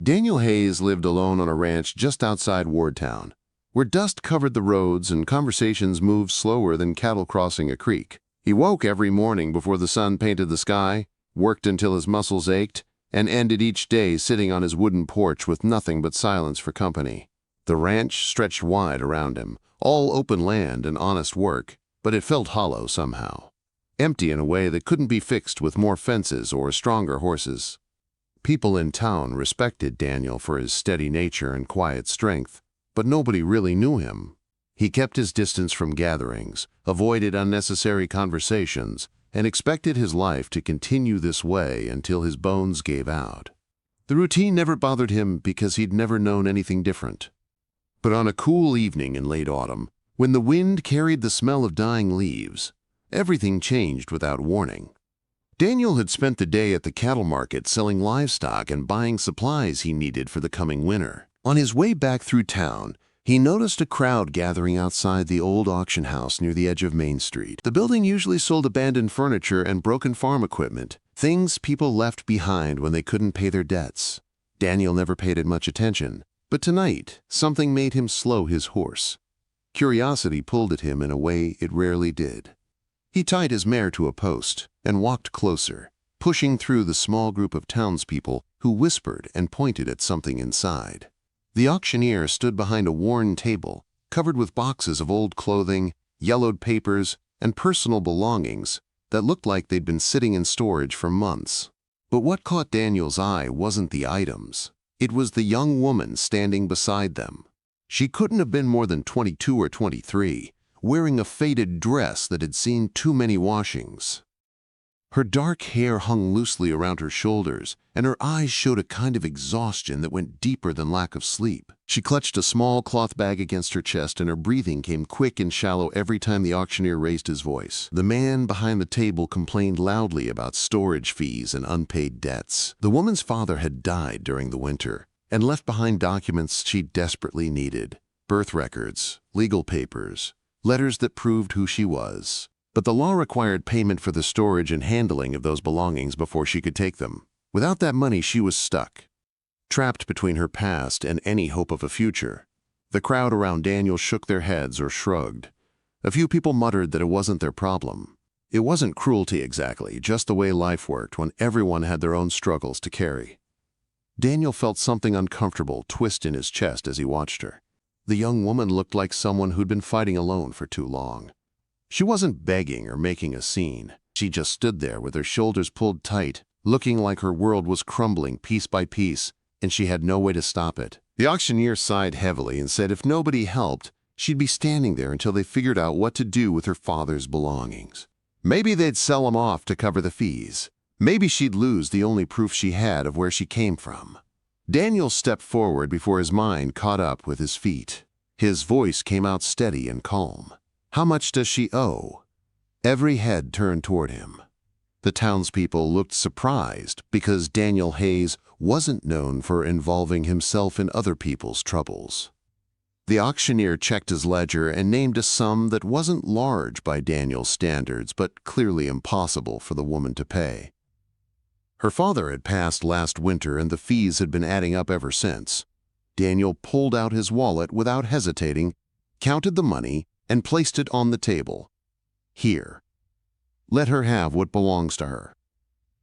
Daniel Hayes lived alone on a ranch just outside Wardtown, where dust covered the roads and conversations moved slower than cattle crossing a creek. He woke every morning before the sun painted the sky, worked until his muscles ached, and ended each day sitting on his wooden porch with nothing but silence for company. The ranch stretched wide around him, all open land and honest work, but it felt hollow somehow. Empty in a way that couldn't be fixed with more fences or stronger horses. People in town respected Daniel for his steady nature and quiet strength, but nobody really knew him. He kept his distance from gatherings, avoided unnecessary conversations, and expected his life to continue this way until his bones gave out. The routine never bothered him because he'd never known anything different. But on a cool evening in late autumn, when the wind carried the smell of dying leaves, everything changed without warning. Daniel had spent the day at the cattle market selling livestock and buying supplies he needed for the coming winter. On his way back through town, he noticed a crowd gathering outside the old auction house near the edge of Main Street. The building usually sold abandoned furniture and broken farm equipment, things people left behind when they couldn't pay their debts. Daniel never paid it much attention, but tonight, something made him slow his horse. Curiosity pulled at him in a way it rarely did. He tied his mare to a post and walked closer, pushing through the small group of townspeople who whispered and pointed at something inside. The auctioneer stood behind a worn table, covered with boxes of old clothing, yellowed papers, and personal belongings that looked like they'd been sitting in storage for months. But what caught Daniel's eye wasn't the items. It was the young woman standing beside them. She couldn't have been more than 22 or 23, wearing a faded dress that had seen too many washings. Her dark hair hung loosely around her shoulders, and her eyes showed a kind of exhaustion that went deeper than lack of sleep. She clutched a small cloth bag against her chest, and her breathing came quick and shallow every time the auctioneer raised his voice. The man behind the table complained loudly about storage fees and unpaid debts. The woman's father had died during the winter and left behind documents she desperately needed: birth records, legal papers, letters that proved who she was. But the law required payment for the storage and handling of those belongings before she could take them. Without that money, she was stuck, trapped between her past and any hope of a future. The crowd around Daniel shook their heads or shrugged. A few people muttered that it wasn't their problem. It wasn't cruelty exactly, just the way life worked when everyone had their own struggles to carry. Daniel felt something uncomfortable twist in his chest as he watched her. The young woman looked like someone who'd been fighting alone for too long. She wasn't begging or making a scene. She just stood there with her shoulders pulled tight, looking like her world was crumbling piece by piece, and she had no way to stop it. The auctioneer sighed heavily and said if nobody helped, she'd be standing there until they figured out what to do with her father's belongings. Maybe they'd sell them off to cover the fees. Maybe she'd lose the only proof she had of where she came from. Daniel stepped forward before his mind caught up with his feet. His voice came out steady and calm. How much does she owe? Every head turned toward him. The townspeople looked surprised because Daniel Hayes wasn't known for involving himself in other people's troubles. The auctioneer checked his ledger and named a sum that wasn't large by Daniel's standards, but clearly impossible for the woman to pay. Her father had passed last winter and the fees had been adding up ever since. Daniel pulled out his wallet without hesitating, counted the money, and placed it on the table. Here. Let her have what belongs to her.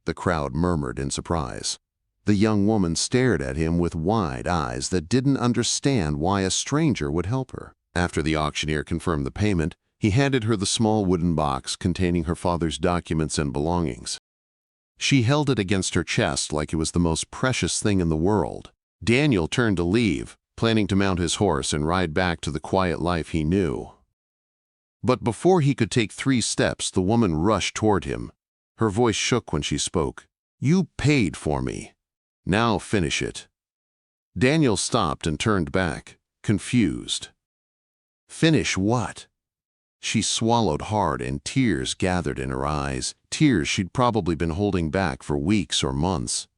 The crowd murmured in surprise. The young woman stared at him with wide eyes that didn't understand why a stranger would help her. After the auctioneer confirmed the payment, he handed her the small wooden box containing her father's documents and belongings. She held it against her chest like it was the most precious thing in the world. Daniel turned to leave, planning to mount his horse and ride back to the quiet life he knew. But before he could take 3 steps, the woman rushed toward him. Her voice shook when she spoke. "You paid for me. Now finish it." Daniel stopped and turned back, confused. "Finish what?" She swallowed hard and tears gathered in her eyes, tears she'd probably been holding back for weeks or months.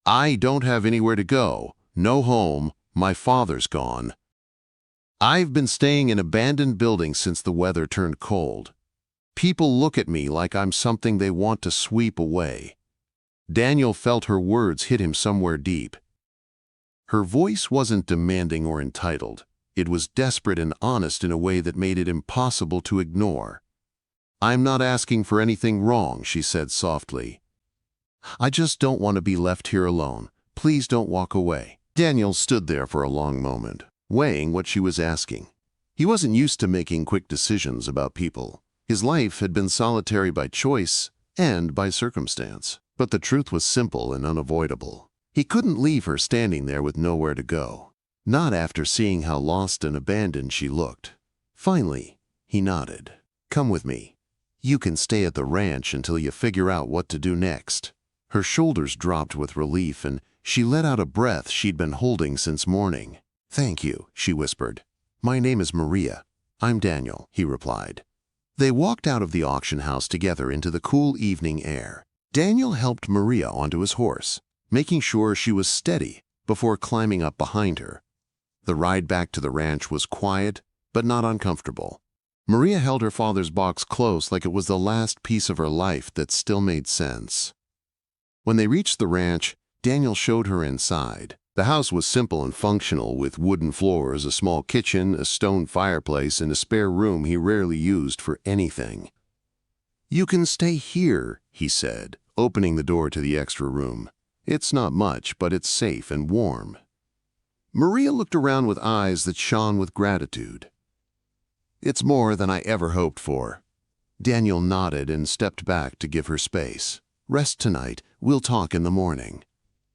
"I don't have anywhere to go, no home, my father's gone. I've been staying in abandoned buildings since the weather turned cold. People look at me like I'm something they want to sweep away." Daniel felt her words hit him somewhere deep. Her voice wasn't demanding or entitled. It was desperate and honest in a way that made it impossible to ignore. "I'm not asking for anything wrong," she said softly. "I just don't want to be left here alone. Please don't walk away." Daniel stood there for a long moment, weighing what she was asking. He wasn't used to making quick decisions about people. His life had been solitary by choice and by circumstance. But the truth was simple and unavoidable. He couldn't leave her standing there with nowhere to go. Not after seeing how lost and abandoned she looked. Finally, he nodded. "Come with me. You can stay at the ranch until you figure out what to do next." Her shoulders dropped with relief and she let out a breath she'd been holding since morning. "Thank you," she whispered. "My name is Maria." "I'm Daniel," he replied. They walked out of the auction house together into the cool evening air. Daniel helped Maria onto his horse, making sure she was steady before climbing up behind her. The ride back to the ranch was quiet, but not uncomfortable. Maria held her father's box close like it was the last piece of her life that still made sense. When they reached the ranch, Daniel showed her inside. The house was simple and functional, with wooden floors, a small kitchen, a stone fireplace, and a spare room he rarely used for anything. "You can stay here," he said, opening the door to the extra room. "It's not much, but it's safe and warm." Maria looked around with eyes that shone with gratitude. "It's more than I ever hoped for." Daniel nodded and stepped back to give her space. "Rest tonight. We'll talk in the morning."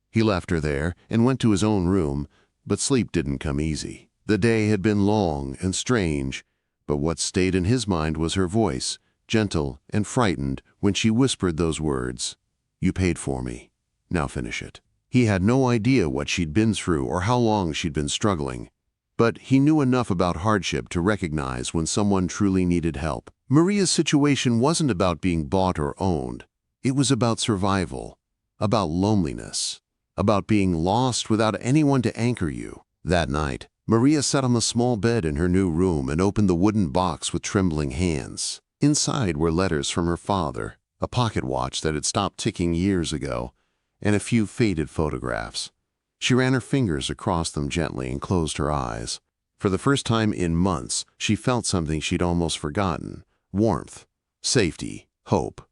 He left her there and went to his own room, but sleep didn't come easy. The day had been long and strange, but what stayed in his mind was her voice, gentle and frightened, when she whispered those words, "You paid for me. Now finish it." He had no idea what she'd been through or how long she'd been struggling, but he knew enough about hardship to recognize when someone truly needed help. Maria's situation wasn't about being bought or owned. It was about survival, about loneliness, about being lost without anyone to anchor you. That night, Maria sat on the small bed in her new room and opened the wooden box with trembling hands. Inside were letters from her father, a pocket watch that had stopped ticking years ago, and a few faded photographs. She ran her fingers across them gently and closed her eyes. For the first time in months, she felt something she'd almost forgotten: warmth, safety, hope.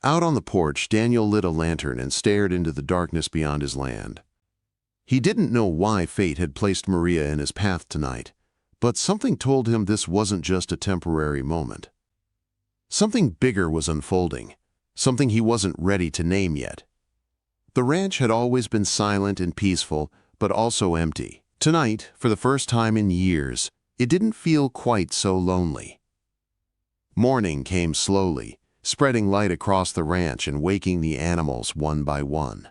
Out on the porch, Daniel lit a lantern and stared into the darkness beyond his land. He didn't know why fate had placed Maria in his path tonight, but something told him this wasn't just a temporary moment. Something bigger was unfolding, something he wasn't ready to name yet. The ranch had always been silent and peaceful, but also empty. Tonight, for the first time in years, it didn't feel quite so lonely. Morning came slowly, spreading light across the ranch and waking the animals one by one.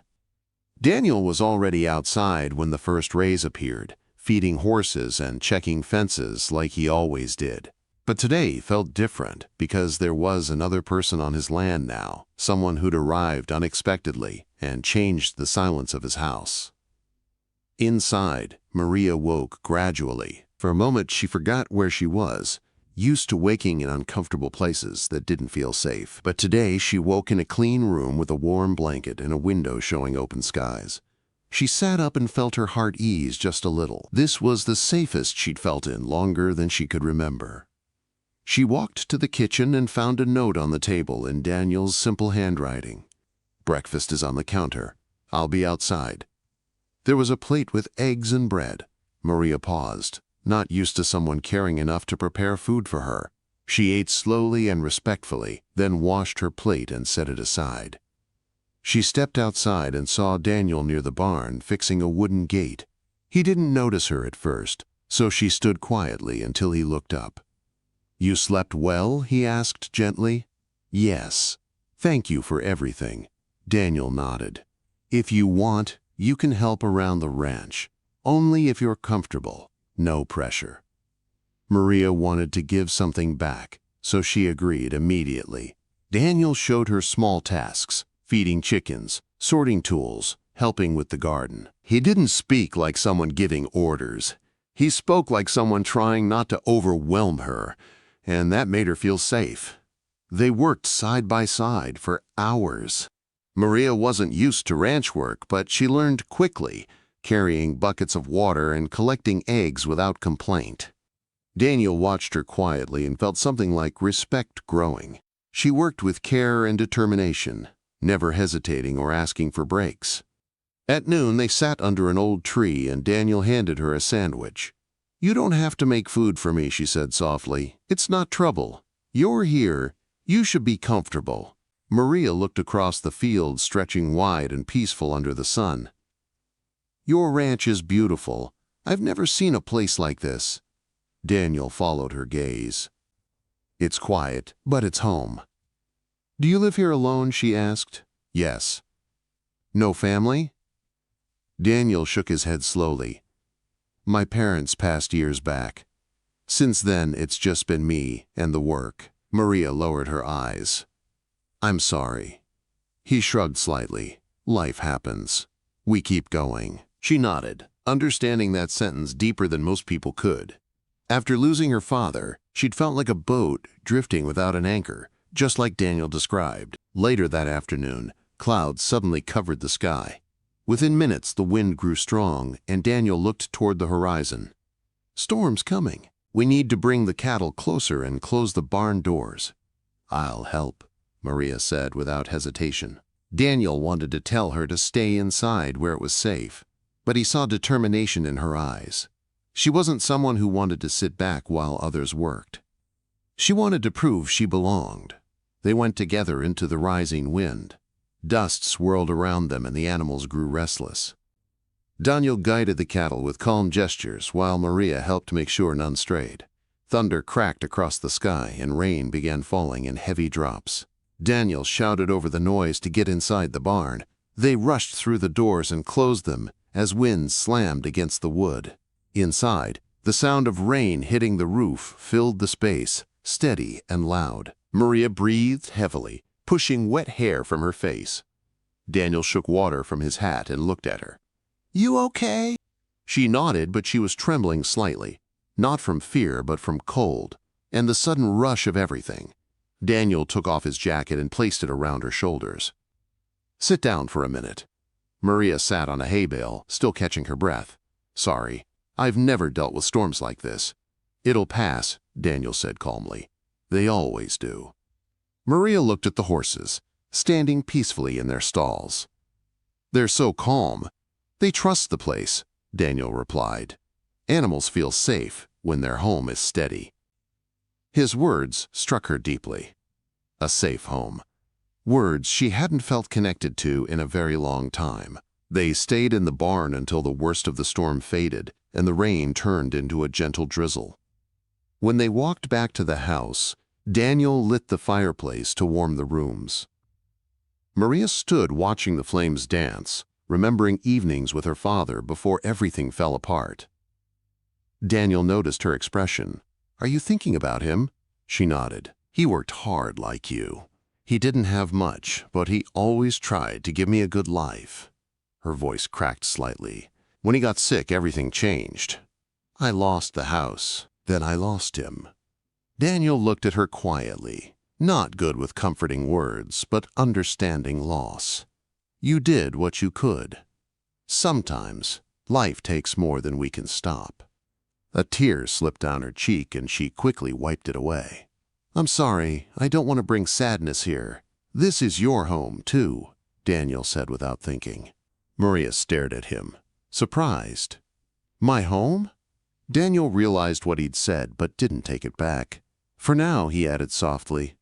Daniel was already outside when the first rays appeared, feeding horses and checking fences like he always did. But today felt different because there was another person on his land now, someone who'd arrived unexpectedly and changed the silence of his house. Inside, Maria woke gradually. For a moment she forgot where she was, used to waking in uncomfortable places that didn't feel safe. But today she woke in a clean room with a warm blanket and a window showing open skies. She sat up and felt her heart ease just a little. This was the safest she'd felt in longer than she could remember. She walked to the kitchen and found a note on the table in Daniel's simple handwriting. "Breakfast is on the counter. I'll be outside." There was a plate with eggs and bread. Maria paused, not used to someone caring enough to prepare food for her. She ate slowly and respectfully, then washed her plate and set it aside. She stepped outside and saw Daniel near the barn fixing a wooden gate. He didn't notice her at first, so she stood quietly until he looked up. "You slept well?" he asked gently. "Yes. Thank you for everything." Daniel nodded. "If you want, you can help around the ranch. Only if you're comfortable. No pressure." Maria wanted to give something back, so she agreed immediately. Daniel showed her small tasks: feeding chickens, sorting tools, helping with the garden. He didn't speak like someone giving orders. He spoke like someone trying not to overwhelm her, and that made her feel safe. They worked side by side for hours. Maria wasn't used to ranch work, but she learned quickly. carrying buckets of water and collecting eggs without complaint. Daniel watched her quietly and felt something like respect growing. She worked with care and determination, never hesitating or asking for breaks. At noon, they sat under an old tree and Daniel handed her a sandwich. "You don't have to make food for me," she said softly. "It's not trouble. You're here. You should be comfortable." Maria looked across the field, stretching wide and peaceful under the sun. "Your ranch is beautiful. I've never seen a place like this." Daniel followed her gaze. "It's quiet, but it's home." "Do you live here alone?" she asked. "Yes." "No family?" Daniel shook his head slowly. "My parents passed years back. Since then, it's just been me and the work." Maria lowered her eyes. "I'm sorry." He shrugged slightly. "Life happens. We keep going." She nodded, understanding that sentence deeper than most people could. After losing her father, she'd felt like a boat drifting without an anchor, just like Daniel described. Later that afternoon, clouds suddenly covered the sky. Within minutes, the wind grew strong, and Daniel looked toward the horizon. "Storm's coming. We need to bring the cattle closer and close the barn doors." "I'll help," Maria said without hesitation. Daniel wanted to tell her to stay inside where it was safe, but he saw determination in her eyes. She wasn't someone who wanted to sit back while others worked. She wanted to prove she belonged. They went together into the rising wind. Dust swirled around them and the animals grew restless. Daniel guided the cattle with calm gestures while Maria helped make sure none strayed. Thunder cracked across the sky and rain began falling in heavy drops. Daniel shouted over the noise to get inside the barn. They rushed through the doors and closed them as winds slammed against the wood. Inside, the sound of rain hitting the roof filled the space, steady and loud. Maria breathed heavily, pushing wet hair from her face. Daniel shook water from his hat and looked at her. "You okay?" She nodded, but she was trembling slightly, not from fear but from cold, and the sudden rush of everything. Daniel took off his jacket and placed it around her shoulders. "Sit down for a minute." Maria sat on a hay bale, still catching her breath. "Sorry, I've never dealt with storms like this." "It'll pass," Daniel said calmly. "They always do." Maria looked at the horses, standing peacefully in their stalls. "They're so calm. They trust the place," Daniel replied. "Animals feel safe when their home is steady." His words struck her deeply. A safe home. Words she hadn't felt connected to in a very long time. They stayed in the barn until the worst of the storm faded and the rain turned into a gentle drizzle. When they walked back to the house, Daniel lit the fireplace to warm the rooms. Maria stood watching the flames dance, remembering evenings with her father before everything fell apart. Daniel noticed her expression. "Are you thinking about him?" She nodded. "He worked hard like you. He didn't have much, but he always tried to give me a good life." Her voice cracked slightly. "When he got sick, everything changed. I lost the house, then I lost him." Daniel looked at her quietly, not good with comforting words, but understanding loss. "You did what you could. Sometimes life takes more than we can stop." A tear slipped down her cheek and she quickly wiped it away. "I'm sorry, I don't want to bring sadness here. This is your home, too," Daniel said without thinking. Maria stared at him, surprised. "My home?" Daniel realized what he'd said but didn't take it back. "For now," he added softly,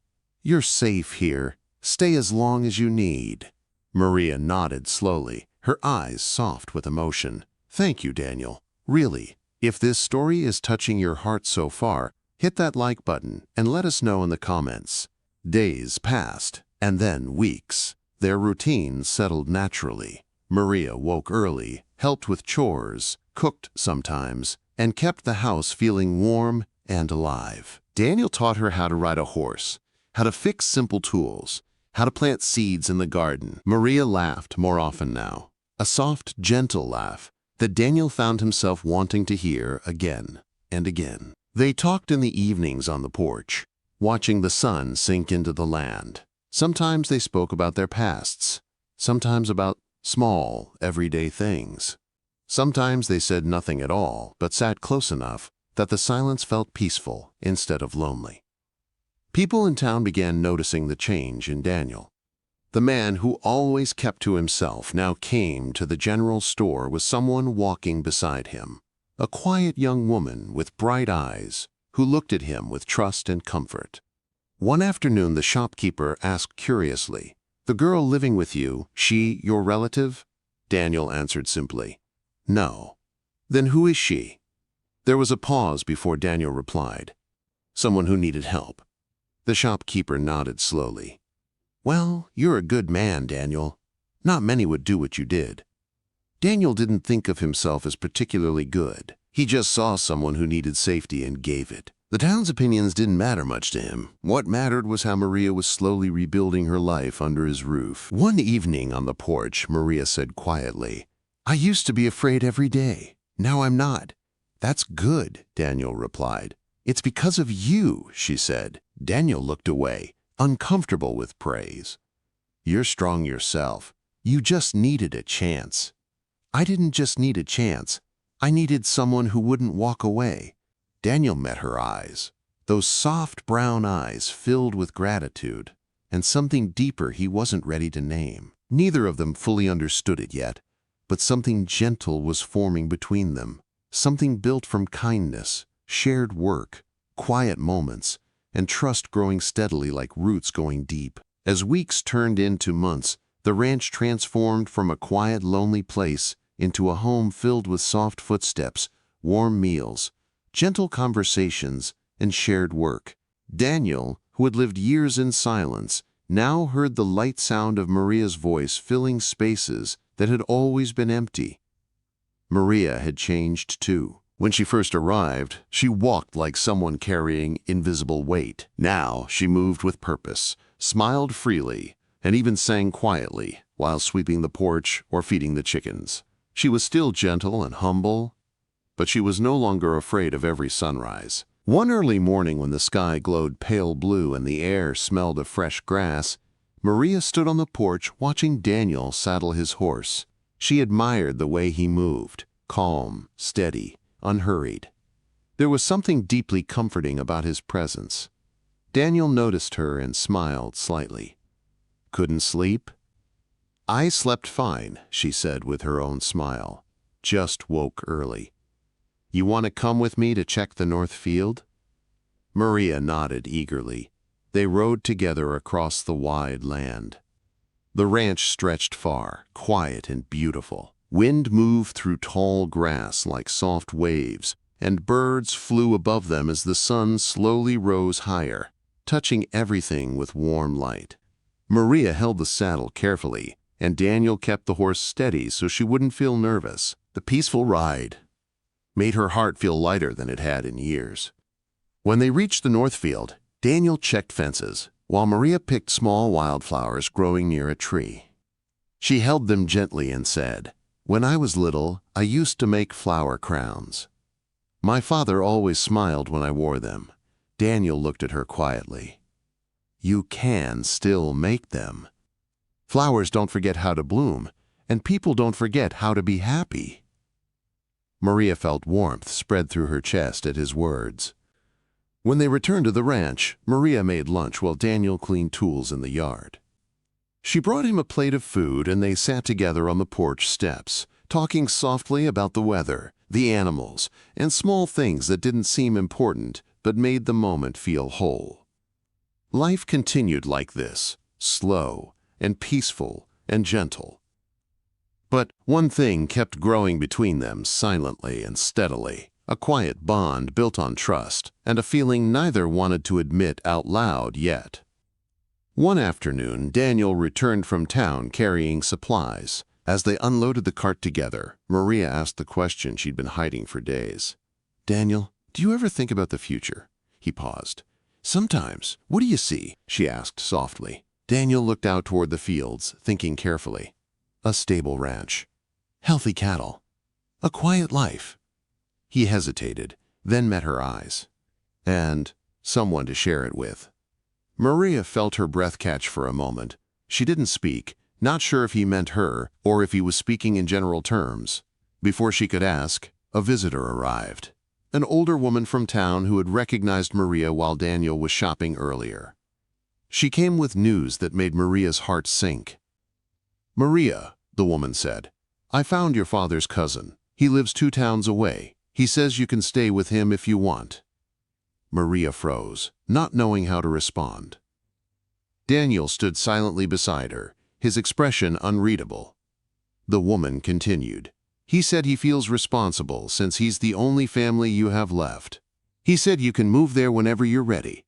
"you're safe here. Stay as long as you need." Maria nodded slowly, her eyes soft with emotion. "Thank you, Daniel. Really. If this story is touching your heart so far, hit that like button and let us know in the comments." Days passed, and then weeks. Their routine settled naturally. Maria woke early, helped with chores, cooked sometimes, and kept the house feeling warm and alive. Daniel taught her how to ride a horse, how to fix simple tools, how to plant seeds in the garden. Maria laughed more often now, a soft, gentle laugh that Daniel found himself wanting to hear again and again. They talked in the evenings on the porch, watching the sun sink into the land. Sometimes they spoke about their pasts, sometimes about small, everyday things. Sometimes they said nothing at all, but sat close enough that the silence felt peaceful instead of lonely. People in town began noticing the change in Daniel. The man who always kept to himself now came to the general store with someone walking beside him, a quiet young woman with bright eyes who looked at him with trust and comfort. One afternoon, the shopkeeper asked curiously, "The girl living with you, she your relative?" Daniel answered simply, "No." "Then who is she?" There was a pause before Daniel replied, "Someone who needed help." The shopkeeper nodded slowly. "Well, you're a good man, Daniel. Not many would do what you did." Daniel didn't think of himself as particularly good. He just saw someone who needed safety and gave it. The town's opinions didn't matter much to him. What mattered was how Maria was slowly rebuilding her life under his roof. One evening on the porch, Maria said quietly, "I used to be afraid every day. Now I'm not." "That's good," Daniel replied. "It's because of you," she said. Daniel looked away, uncomfortable with praise. "You're strong yourself. You just needed a chance." "I didn't just need a chance. I needed someone who wouldn't walk away." Daniel met her eyes, those soft brown eyes filled with gratitude, and something deeper he wasn't ready to name. Neither of them fully understood it yet, but something gentle was forming between them, something built from kindness, shared work, quiet moments, and trust growing steadily like roots going deep. As weeks turned into months, the ranch transformed from a quiet, lonely place into a home filled with soft footsteps, warm meals, gentle conversations, and shared work. Daniel, who had lived years in silence, now heard the light sound of Maria's voice filling spaces that had always been empty. Maria had changed too. When she first arrived, she walked like someone carrying invisible weight. Now she moved with purpose, smiled freely, and even sang quietly while sweeping the porch or feeding the chickens. She was still gentle and humble, but she was no longer afraid of every sunrise. One early morning when the sky glowed pale blue and the air smelled of fresh grass, Maria stood on the porch watching Daniel saddle his horse. She admired the way he moved, calm, steady, unhurried. There was something deeply comforting about his presence. Daniel noticed her and smiled slightly. "Couldn't sleep?" "I slept fine," she said with her own smile. "Just woke early." "You want to come with me to check the north field?" Maria nodded eagerly. They rode together across the wide land. The ranch stretched far, quiet and beautiful. Wind moved through tall grass like soft waves, and birds flew above them as the sun slowly rose higher, touching everything with warm light. Maria held the saddle carefully, and Daniel kept the horse steady so she wouldn't feel nervous. The peaceful ride made her heart feel lighter than it had in years. When they reached the north field, Daniel checked fences, while Maria picked small wildflowers growing near a tree. She held them gently and said, "When I was little, I used to make flower crowns. My father always smiled when I wore them." Daniel looked at her quietly. "You can still make them. Flowers don't forget how to bloom, and people don't forget how to be happy." Maria felt warmth spread through her chest at his words. When they returned to the ranch, Maria made lunch while Daniel cleaned tools in the yard. She brought him a plate of food and they sat together on the porch steps, talking softly about the weather, the animals, and small things that didn't seem important but made the moment feel whole. Life continued like this, slow and peaceful and gentle. But one thing kept growing between them silently and steadily, a quiet bond built on trust and a feeling neither wanted to admit out loud yet. One afternoon, Daniel returned from town carrying supplies. As they unloaded the cart together, Maria asked the question she'd been hiding for days. "Daniel, do you ever think about the future?" He paused. "Sometimes. What do you see?" she asked softly. Daniel looked out toward the fields, thinking carefully. A stable ranch. Healthy cattle. A quiet life. He hesitated, then met her eyes. And someone to share it with. Maria felt her breath catch for a moment. She didn't speak, not sure if he meant her or if he was speaking in general terms. Before she could ask, a visitor arrived. An older woman from town who had recognized Maria while Daniel was shopping earlier. She came with news that made Maria's heart sink. "Maria," the woman said, "I found your father's cousin. He lives 2 towns away. He says you can stay with him if you want." Maria froze, not knowing how to respond. Daniel stood silently beside her, his expression unreadable. The woman continued. "He said he feels responsible since he's the only family you have left. He said you can move there whenever you're ready."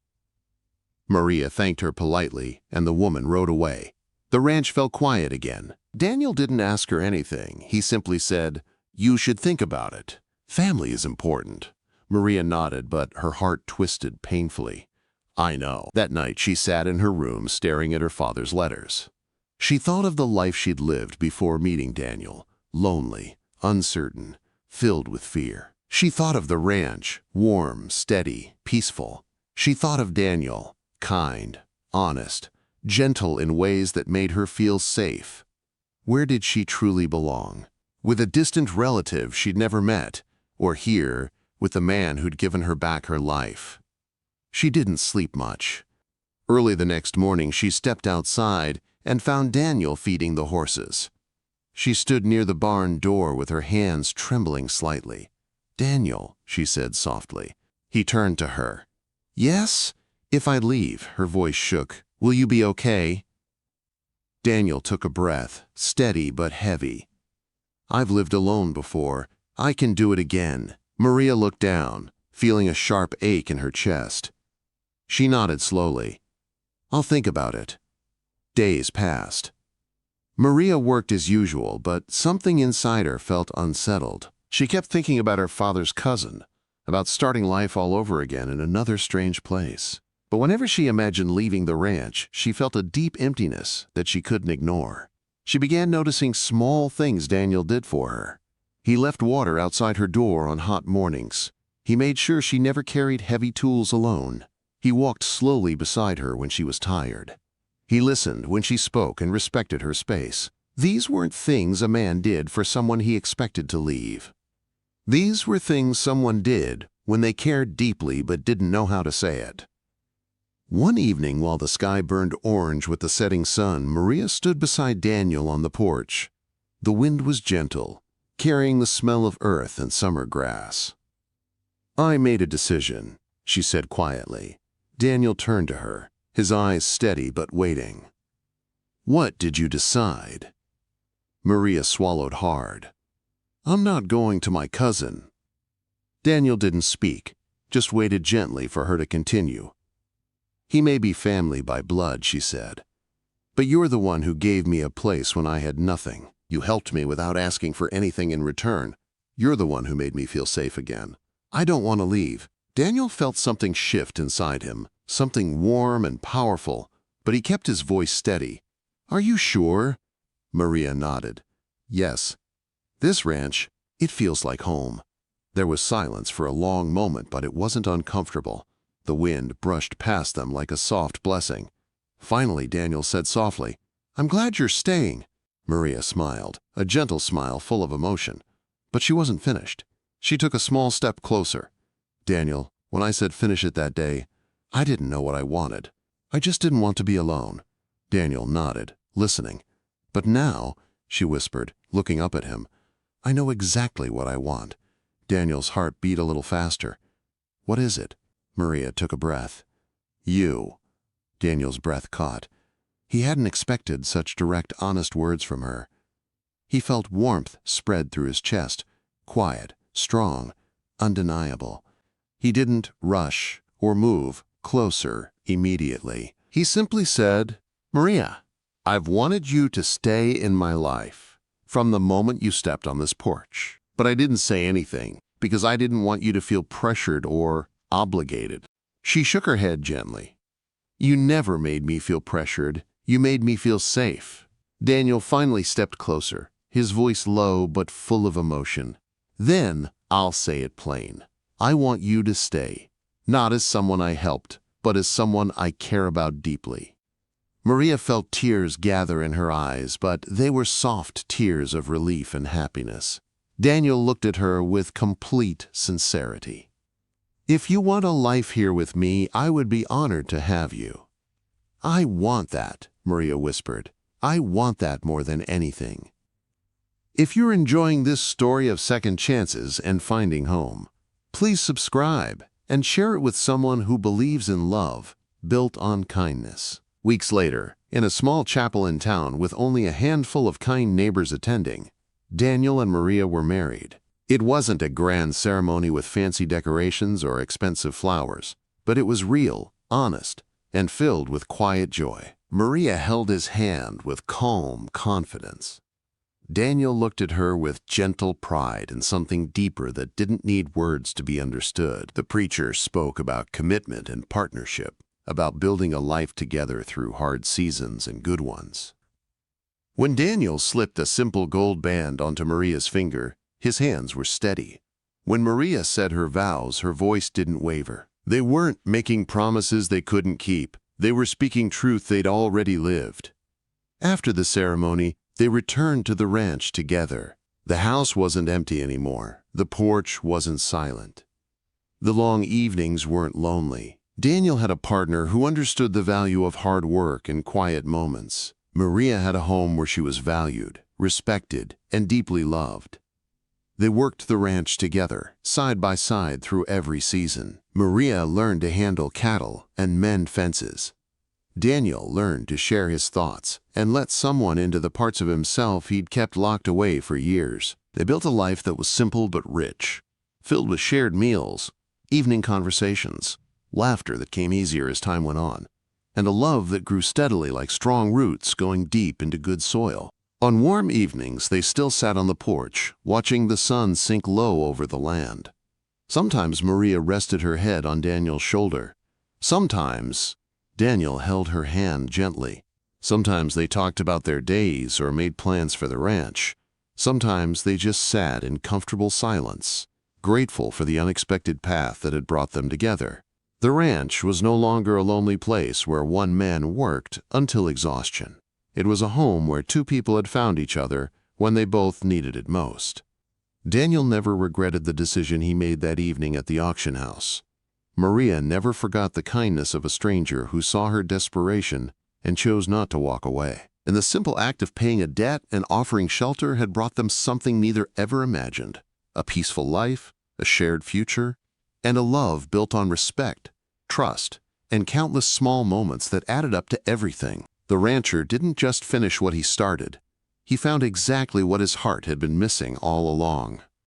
Maria thanked her politely, and the woman rode away. The ranch fell quiet again. Daniel didn't ask her anything. He simply said, "You should think about it. Family is important." Maria nodded, but her heart twisted painfully. "I know." That night she sat in her room staring at her father's letters. She thought of the life she'd lived before meeting Daniel, lonely, uncertain, filled with fear. She thought of the ranch, warm, steady, peaceful. She thought of Daniel, kind, honest, gentle in ways that made her feel safe. Where did she truly belong? With a distant relative she'd never met, or here, with the man who'd given her back her life? She didn't sleep much. Early the next morning she stepped outside and found Daniel feeding the horses. She stood near the barn door with her hands trembling slightly. "Daniel," she said softly. He turned to her. "Yes? If I leave," her voice shook, "will you be okay?" Daniel took a breath, steady but heavy. "I've lived alone before. I can do it again." Maria looked down, feeling a sharp ache in her chest. She nodded slowly. "I'll think about it." Days passed. Maria worked as usual, but something inside her felt unsettled. She kept thinking about her father's cousin, about starting life all over again in another strange place. But whenever she imagined leaving the ranch, she felt a deep emptiness that she couldn't ignore. She began noticing small things Daniel did for her. He left water outside her door on hot mornings. He made sure she never carried heavy tools alone. He walked slowly beside her when she was tired. He listened when she spoke and respected her space. These weren't things a man did for someone he expected to leave. These were things someone did when they cared deeply but didn't know how to say it. One evening, while the sky burned orange with the setting sun, Maria stood beside Daniel on the porch. The wind was gentle, carrying the smell of earth and summer grass. "I made a decision," she said quietly. Daniel turned to her, his eyes steady but waiting. "What did you decide?" Maria swallowed hard. "I'm not going to my cousin." Daniel didn't speak, just waited gently for her to continue. "He may be family by blood," she said, "but you're the one who gave me a place when I had nothing. You helped me without asking for anything in return. You're the one who made me feel safe again. I don't want to leave." Daniel felt something shift inside him, something warm and powerful, but he kept his voice steady. "Are you sure?" Maria nodded. "Yes. This ranch, it feels like home." There was silence for a long moment, but it wasn't uncomfortable. The wind brushed past them like a soft blessing. Finally, Daniel said softly, "I'm glad you're staying." Maria smiled, a gentle smile full of emotion. But she wasn't finished. She took a small step closer. "Daniel, when I said finish it that day, I didn't know what I wanted. I just didn't want to be alone." Daniel nodded, listening. "But now," she whispered, looking up at him, "I know exactly what I want." Daniel's heart beat a little faster. "What is it?" Maria took a breath. "You." Daniel's breath caught. He hadn't expected such direct, honest words from her. He felt warmth spread through his chest, quiet, strong, undeniable. He didn't rush or move closer immediately. He simply said, "Maria, I've wanted you to stay in my life from the moment you stepped on this porch. But I didn't say anything because I didn't want you to feel pressured or obligated." She shook her head gently. "You never made me feel pressured. You made me feel safe." Daniel finally stepped closer, his voice low but full of emotion. "Then I'll say it plain. I want you to stay, not as someone I helped, but as someone I care about deeply." Maria felt tears gather in her eyes, but they were soft tears of relief and happiness. Daniel looked at her with complete sincerity. "If you want a life here with me, I would be honored to have you." "I want that," Maria whispered. "I want that more than anything." If you're enjoying this story of second chances and finding home, please subscribe and share it with someone who believes in love built on kindness. Weeks later, in a small chapel in town with only a handful of kind neighbors attending, Daniel and Maria were married. It wasn't a grand ceremony with fancy decorations or expensive flowers, but it was real, honest, and filled with quiet joy. Maria held his hand with calm confidence. Daniel looked at her with gentle pride and something deeper that didn't need words to be understood. The preacher spoke about commitment and partnership, about building a life together through hard seasons and good ones. When Daniel slipped a simple gold band onto Maria's finger, his hands were steady. When Maria said her vows, her voice didn't waver. They weren't making promises they couldn't keep. They were speaking truth they'd already lived. After the ceremony, they returned to the ranch together. The house wasn't empty anymore. The porch wasn't silent. The long evenings weren't lonely. Daniel had a partner who understood the value of hard work and quiet moments. Maria had a home where she was valued, respected, and deeply loved. They worked the ranch together, side by side through every season. Maria learned to handle cattle and mend fences. Daniel learned to share his thoughts and let someone into the parts of himself he'd kept locked away for years. They built a life that was simple but rich, filled with shared meals, evening conversations, laughter that came easier as time went on, and a love that grew steadily like strong roots going deep into good soil. On warm evenings, they still sat on the porch, watching the sun sink low over the land. Sometimes Maria rested her head on Daniel's shoulder. Sometimes Daniel held her hand gently. Sometimes they talked about their days or made plans for the ranch. Sometimes they just sat in comfortable silence, grateful for the unexpected path that had brought them together. The ranch was no longer a lonely place where one man worked until exhaustion. It was a home where two people had found each other when they both needed it most. Daniel never regretted the decision he made that evening at the auction house. Maria never forgot the kindness of a stranger who saw her desperation and chose not to walk away. And the simple act of paying a debt and offering shelter had brought them something neither ever imagined: a peaceful life, a shared future, and a love built on respect, trust, and countless small moments that added up to everything. The rancher didn't just finish what he started. He found exactly what his heart had been missing all along.